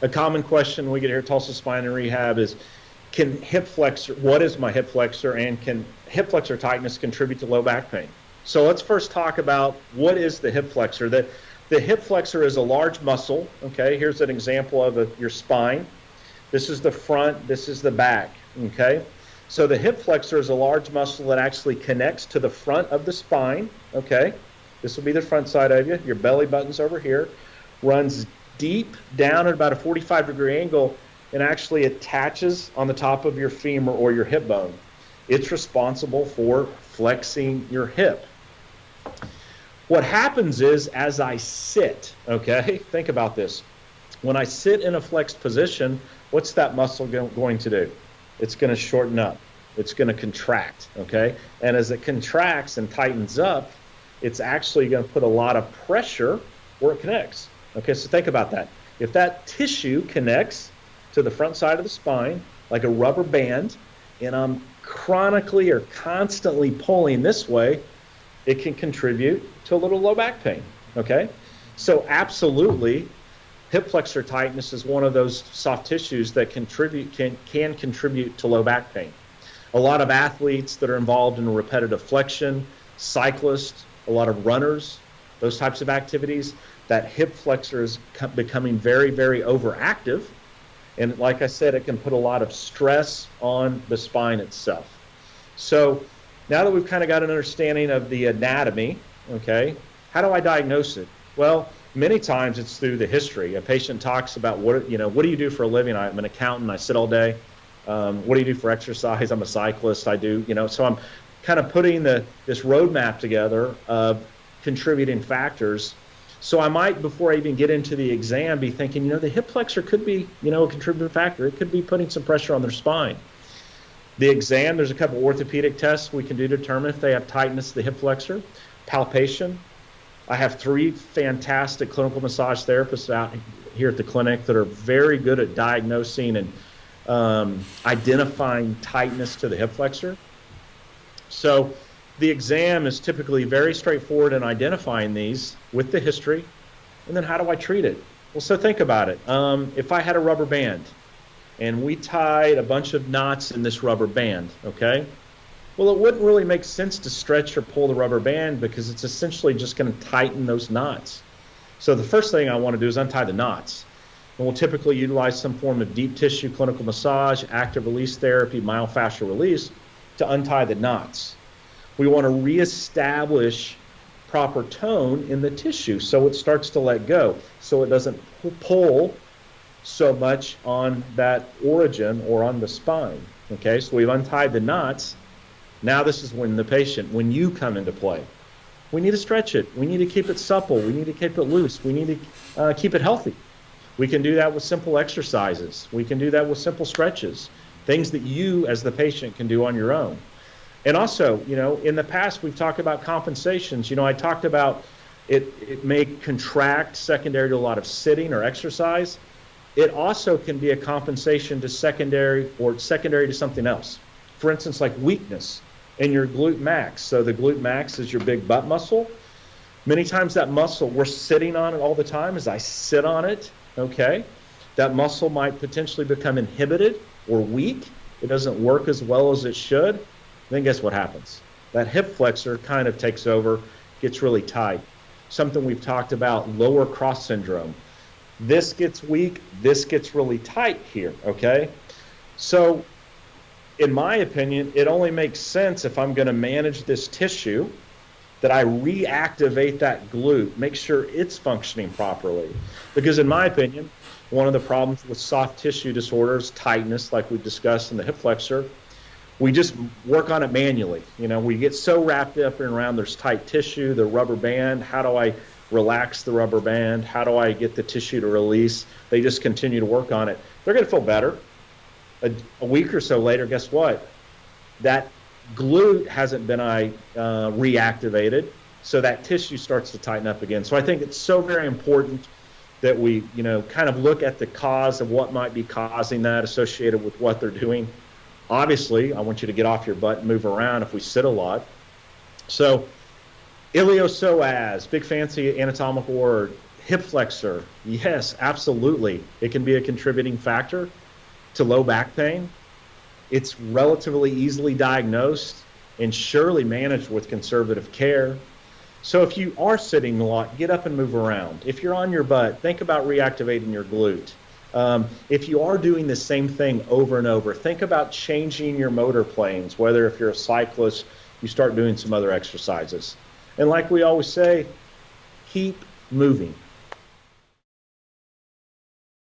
A common question we get here at Tulsa Spine and Rehab is, can hip flexor, what is my hip flexor, and can hip flexor tightness contribute to low back pain? So let's first talk about what is the hip flexor. The hip flexor is a large muscle, okay? Here's an example of your spine. This is the front, this is the back, okay? So the hip flexor is a large muscle that actually connects to the front of the spine, okay? This will be the front side of you. Your belly button's over here, runs deep down at about a 45-degree angle, and actually attaches on the top of your femur or your hip bone. It's responsible for flexing your hip. What happens is, as I sit, okay, think about this. When I sit in a flexed position, what's that muscle going to do? It's going to shorten up. It's going to contract, okay? And as it contracts and tightens up, it's actually going to put a lot of pressure where it connects. Okay, so think about that. If that tissue connects to the front side of the spine like a rubber band, and I'm chronically or constantly pulling this way, it can contribute to a little low back pain, okay? So absolutely, hip flexor tightness is one of those soft tissues that can contribute to low back pain. A lot of athletes that are involved in repetitive flexion, cyclists, a lot of runners, those types of activities, that hip flexor is becoming very, very overactive. And like I said, it can put a lot of stress on the spine itself. So now that we've kind of got an understanding of the anatomy, okay, how do I diagnose it? Well, many times it's through the history. A patient talks about, what do you do for a living? I'm an accountant, I sit all day. What do you do for exercise? I'm a cyclist, I do, so I'm kind of putting this roadmap together of contributing factors. So I might, before I even get into the exam, be thinking, the hip flexor could be, a contributing factor. It could be putting some pressure on their spine. The exam, there's a couple orthopedic tests we can do to determine if they have tightness of the hip flexor. Palpation. I have 3 fantastic clinical massage therapists out here at the clinic that are very good at diagnosing and identifying tightness to the hip flexor. So the exam is typically very straightforward in identifying these with the history. And then how do I treat it? Well, so think about it. If I had a rubber band and we tied a bunch of knots in this rubber band, okay? Well, it wouldn't really make sense to stretch or pull the rubber band because it's essentially just going to tighten those knots. So the first thing I want to do is untie the knots. And we'll typically utilize some form of deep tissue clinical massage, active release therapy, myofascial release to untie the knots. We want to reestablish proper tone in the tissue so it starts to let go, so it doesn't pull so much on that origin or on the spine. Okay, so we've untied the knots. Now this is when you come into play. We need to stretch it. We need to keep it supple. We need to keep it loose. We need to keep it healthy. We can do that with simple exercises. We can do that with simple stretches, things that you as the patient can do on your own. And also, in the past we've talked about compensations. I talked about it may contract secondary to a lot of sitting or exercise. It also can be a compensation to secondary to something else. For instance, like weakness in your glute max. So the glute max is your big butt muscle. Many times that muscle, we're sitting on it all the time. As I sit on it, okay, that muscle might potentially become inhibited or weak. It doesn't work as well as it should. Then guess what happens? That hip flexor kind of takes over, gets really tight. Something we've talked about, lower cross syndrome. This gets weak, this gets really tight here, okay? So, in my opinion, it only makes sense if I'm going to manage this tissue that I reactivate that glute, make sure it's functioning properly. Because in my opinion, one of the problems with soft tissue disorders, tightness, like we discussed in the hip flexor, we just work on it manually. We get so wrapped up and around there's tight tissue, the rubber band. How do I relax the rubber band? How do I get the tissue to release? They just continue to work on it. They're going to feel better. A week or so later, guess what? That glute hasn't been reactivated, so that tissue starts to tighten up again. So I think it's so very important that we, kind of look at the cause of what might be causing that associated with what they're doing. Obviously, I want you to get off your butt and move around if we sit a lot. So iliopsoas, big fancy anatomical word. Hip flexor, yes, absolutely. It can be a contributing factor to low back pain. It's relatively easily diagnosed and surely managed with conservative care. So if you are sitting a lot, get up and move around. If you're on your butt, think about reactivating your glute. If you are doing the same thing over and over, think about changing your motor planes, whether if you're a cyclist, you start doing some other exercises. And like we always say, keep moving.